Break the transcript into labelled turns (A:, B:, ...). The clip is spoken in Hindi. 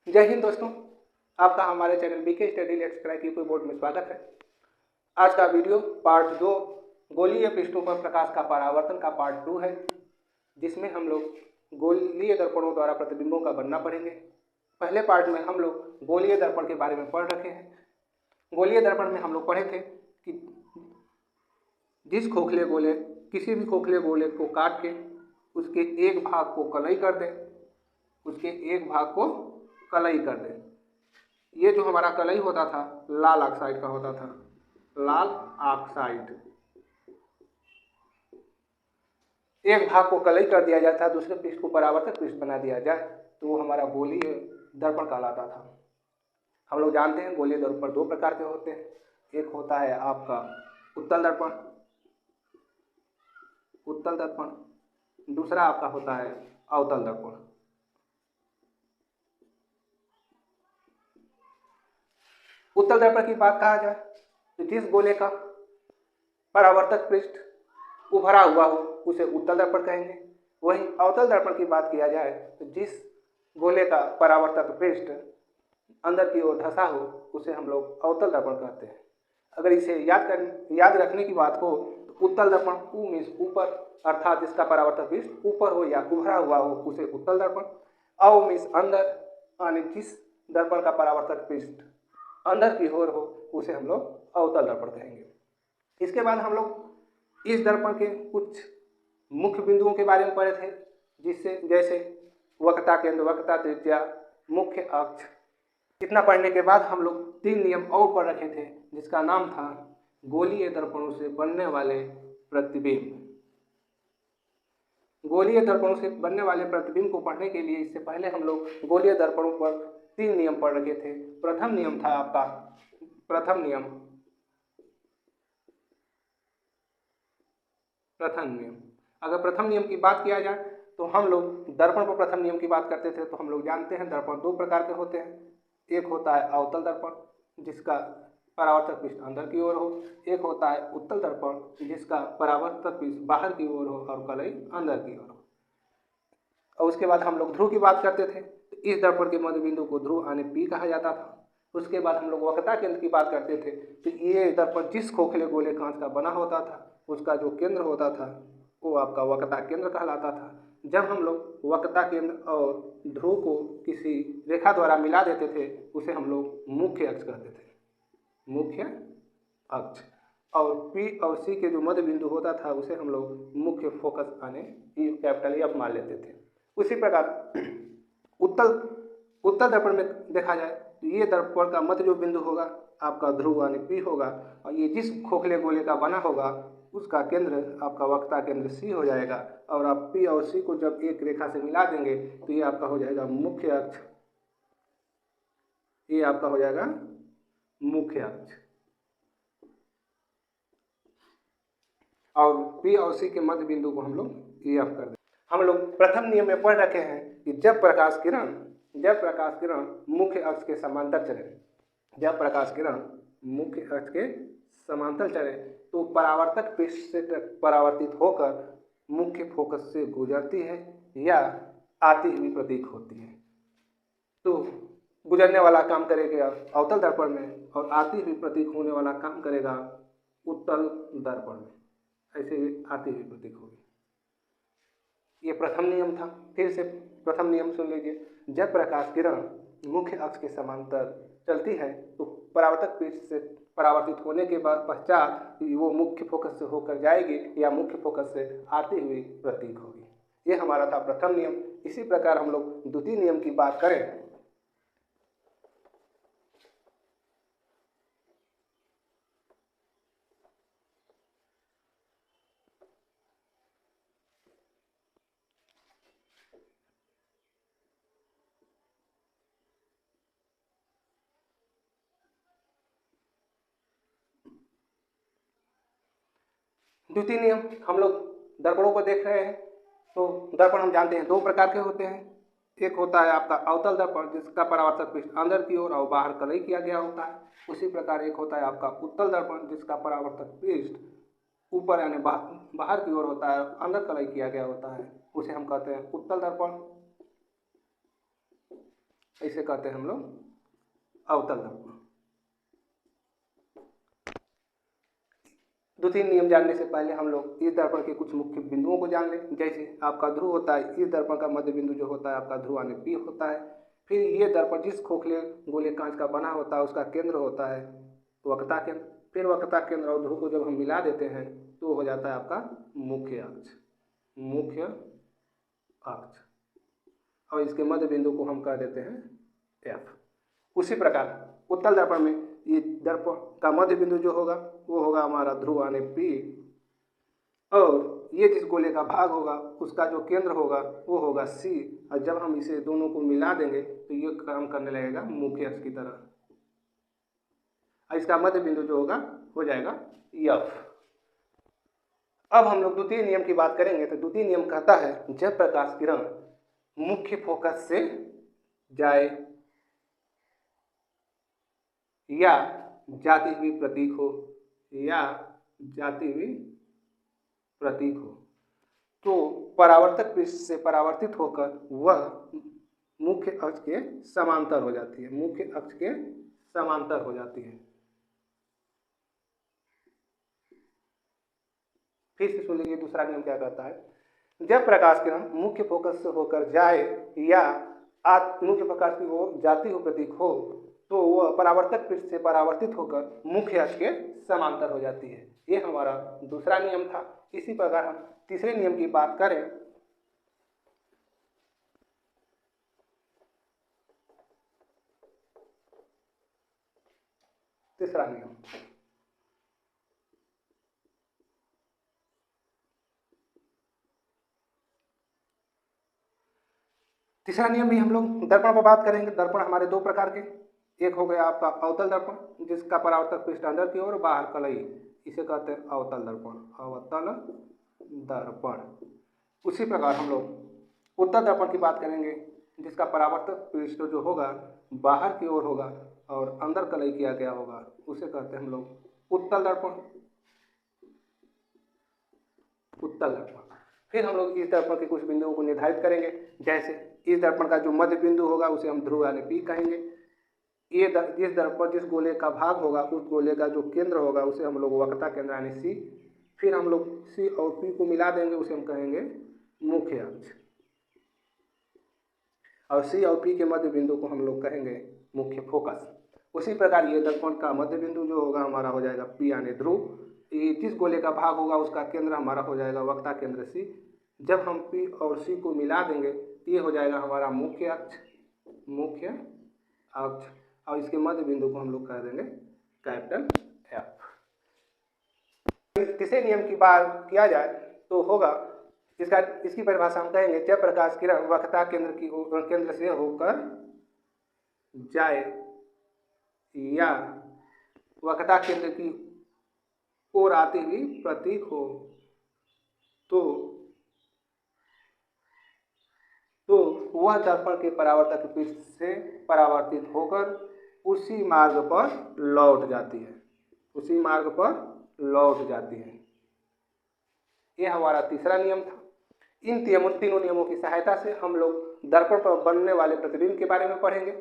A: जय हिंद दोस्तों, आपका हमारे channel BK study let's cry की बोर्ड में स्वागत है। आज का वीडियो पार्ट 2 गोलीय पृष्ठों पर प्रकाश का परावर्तन का पार्ट 2 है, जिसमें हम लोग गोलीय दर्पणों द्वारा प्रतिबिंबों का बनना पढ़ेंगे। पहले पार्ट में हम लोग गोलीय दर्पण के बारे में पढ़ रखे हैं। गोलीय दर्पण में हम लोग पढ़े थे कि किसी भी खोखले गोले को काट के उसके एक भाग को कलई कर दें, ये जो हमारा कलई होता था लाल ऑक्साइड का होता था, लाल ऑक्साइड। एक भाग को कलई कर दिया जाता, दूसरे पृष्ठ को परावर्तक पृष्ठ बना दिया जाए तो वो हमारा गोलीय दर्पण कहलाता था। हम लोग जानते हैं गोलीय दर्पण दो प्रकार के होते हैं। एक होता है आपका उत्तल दर्पण, दूसरा आपका होता है अवतल दर्पण। उत्तल दर्पण की बात कहा जाए तो जिस गोले का परावर्तक पृष्ठ उभरा हुआ हो उसे उत्तल दर्पण कहेंगे। वहीं अवतल दर्पण की बात किया जाए तो जिस गोले का परावर्तक पृष्ठ अंदर की ओर धंसा हो उसे हम लोग अवतल दर्पण कहते हैं। अगर इसे याद रखने की बात हो तो उत्तल दर्पण उ मीन्स ऊपर, अर्थात जिसका परावर्तक पृष्ठ ऊपर हो या उभरा हुआ हो उसे उत्तल दर्पण। अव मीन्स अंदर, यानी जिस दर्पण का परावर्तक पृष्ठ अंदर की ओर हो उसे हम लोग अवतल दर्पण कहेंगे। इसके बाद हम लोग इस दर्पण के कुछ मुख्य बिंदुओं के बारे में पढ़े थे, जैसे वक्रता केंद्र, वक्रता त्रिज्या, मुख्य अक्ष। इतना पढ़ने के बाद हम लोग 3 नियम और पढ़ रखे थे, जिसका नाम था गोलीय दर्पणों से बनने वाले प्रतिबिंब। गोलीय दर्पणों से बनने वाले प्रतिबिंब को पढ़ने के लिए इससे पहले हम लोग गोलीय दर्पणों पर 3 नियम पढ़ रखे थे। प्रथम नियम था आपका प्रथम नियम। अगर प्रथम नियम की बात किया जाए तो हम लोग दर्पण पर प्रथम नियम की बात करते थे तो हम लोग जानते हैं दर्पण दो प्रकार के होते हैं। एक होता है अवतल दर्पण जिसका परावर्तक पृष्ठ अंदर की ओर हो, एक होता है उत्तल दर्पण जिसका परावर्तक पृष्ठ बाहर की ओर हो और कलई अंदर की ओर हो। और उसके बाद हम लोग ध्रुव की बात करते थे तो इस दर्पण के मध्य बिंदु को ध्रुव यानी पी कहा जाता था। उसके बाद हम लोग वक्रता केंद्र की बात करते थे तो ये दर्पण जिस खोखले गोले कांच का बना होता था उसका जो केंद्र होता था वो आपका वक्रता केंद्र कहलाता था। जब हम लोग वक्रता केंद्र और ध्रुव को किसी रेखा द्वारा मिला देते थे उसे हम लोग मुख्य अक्ष कहते थे, मुख्य अक्ष। और पी और सी के जो मध्य बिंदु होता था उसे हम लोग मुख्य फोकस यानी कैपिटल एफ मान लेते थे। उसी प्रकार उत्तल दर्पण में देखा जाए तो ये दर्पण का मध्य जो बिंदु होगा आपका ध्रुव यानी पी होगा, और ये जिस खोखले गोले का बना होगा उसका केंद्र आपका वक्रता केंद्र सी हो जाएगा। और आप पी और सी को जब एक रेखा से मिला देंगे तो ये आपका हो जाएगा मुख्य अक्ष, ये आपका हो जाएगा मुख्य अक्ष। और पी और सी के मध्य बिंदु को हम लोग ए एफ कर दें। हम लोग प्रथम नियम में पढ़ रखे हैं कि जब प्रकाश किरण मुख्य अक्ष के समांतर चले, जब प्रकाश किरण मुख्य अक्ष के समांतर चले तो परावर्तक पृष्ठ से परावर्तित होकर मुख्य फोकस से गुजरती है या आती हुई प्रतीक होती है। तो गुजरने वाला काम करेगा अवतल दर्पण में और आती हुई प्रतीक होने वाला काम करेगा उत्तल दर्पण में, ऐसे आती हुई प्रतीक होगी। ये प्रथम नियम था। फिर से प्रथम नियम सुन लीजिए। जब प्रकाश किरण मुख्य अक्ष के समांतर चलती है तो परावर्तक पृष्ठ से परावर्तित होने के बाद पश्चात वो मुख्य फोकस से होकर जाएगी या मुख्य फोकस से आती हुई प्रतीक होगी। ये हमारा था प्रथम नियम। इसी प्रकार हम लोग द्वितीय नियम की बात करें द्वितीय नियम, हम लोग दर्पणों को देख रहे हैं तो दर्पण हम जानते हैं दो प्रकार के होते हैं। एक होता है आपका अवतल दर्पण जिसका परावर्तक पृष्ठ अंदर की ओर और बाहर कलई किया गया होता है। उसी प्रकार एक होता है आपका उत्तल दर्पण जिसका परावर्तक पृष्ठ ऊपर यानी बाहर की ओर होता है, अंदर कलई किया गया होता है, उसे हम कहते हैं उत्तल दर्पण। इसे कहते हैं हम लोग अवतल दर्पण। द्वितीय नियम जानने से पहले हम लोग इस दर्पण के कुछ मुख्य बिंदुओं को जान लें। जैसे आपका ध्रुव होता है, इस दर्पण का मध्य बिंदु जो होता है आपका ध्रुवानी P होता है। फिर ये दर्पण जिस खोखले गोले कांच का बना होता है उसका केंद्र होता है वक्रता केंद्र। फिर वक्रता केंद्र और ध्रुव को जब हम मिला देते हैं तो हो जाता है आपका मुख्य अक्ष, मुख्य अक्ष, और इसके मध्य बिंदु को हम कह देते हैं F। उसी प्रकार उत्तल दर्पण में ये दर्पण का मध्य बिंदु जो होगा वो होगा हमारा ध्रुवानी P, और ये जिस गोले का भाग होगा उसका जो केंद्र होगा वो होगा C, और जब हम इसे दोनों को मिला देंगे तो ये काम करने लगेगा मुख्य अक्ष की तरह, और इसका मध्य बिंदु जो होगा हो जाएगा F। अब हम लोग द्वितीय नियम की बात करेंगे तो द्वितीय नियम कहता है जब प्रकाश किरण मुख्य फोकस से जाए या जाती हुई प्रतीक हो, या जाती हुई प्रतीक हो, तो परावर्तक पृष्ठ से परावर्तित होकर वह मुख्य अक्ष के समांतर हो जाती है, मुख्य अक्ष के समांतर हो जाती है। फिर से सुन लीजिए दूसरा नियम क्या कहता है। जब प्रकाश किरण मुख्य फोकस से होकर जाए या मुख्य प्रकाश की ओर जाती हुई प्रतीक हो तो वह परावर्तक पृष्ठ से परावर्तित होकर मुख्य अक्ष के समांतर हो जाती है। ये हमारा दूसरा नियम था। इसी प्रकार हम तीसरे नियम की बात करें। तीसरा नियम, तीसरा नियम भी हम लोग दर्पण पर बात करेंगे। दर्पण हमारे दो प्रकार के, एक हो गया आपका अवतल दर्पण जिसका परावर्तक पृष्ठ अंदर की ओर बाहर कलई, इसे कहते हैं अवतल दर्पण, अवतल दर्पण। उसी प्रकार हम लोग उत्तल दर्पण की बात करेंगे जिसका परावर्तक पृष्ठ जो होगा बाहर की ओर होगा और अंदर कलई किया गया होगा, उसे कहते हैं हम लोग उत्तल दर्पण, उत्तल दर्पण। फिर हम लोग इस दर्पण के कुछ बिंदुओं को निर्धारित करेंगे। जैसे इस दर्पण का जो मध्य बिंदु होगा उसे हम ध्रुवानी P कहेंगे। ये जिस दर्पण जिस गोले का भाग होगा उस गोले का जो केंद्र होगा उसे हम लोग वक्रता केंद्र यानी C। फिर हम लोग C और P को मिला देंगे, उसे हम कहेंगे मुख्य अक्ष, और C और P के मध्य बिंदु को हम लोग कहेंगे मुख्य फोकस। उसी प्रकार ये दर्पण का मध्य बिंदु जो होगा हमारा हो जाएगा P यानी ध्रुव। ये जिस गोले का भाग होगा उसका केंद्र हमारा हो जाएगा वक्रता केंद्र C। जब हम P और C को मिला देंगे ये हो जाएगा हमारा मुख्य अक्ष, मुख्य अक्ष, और इसके मध्य बिंदु को हम लोग कह देंगे कैपिटल F। तीसरे नियम की बात किया जाए तो होगा इसकी परिभाषा हम कहेंगे जब प्रकाश किरण वक्रता केंद्र से होकर जाए या वक्रता केंद्र की ओर आती हुई प्रतीक हो तो वह दर्पण के परावर्तक पृष्ठ से परावर्तित होकर उसी मार्ग पर लौट जाती है, उसी मार्ग पर लौट जाती है। यह हमारा तीसरा नियम था। इन तीनों नियमों की सहायता से हम लोग दर्पण पर बनने वाले प्रतिबिंब के बारे में पढ़ेंगे।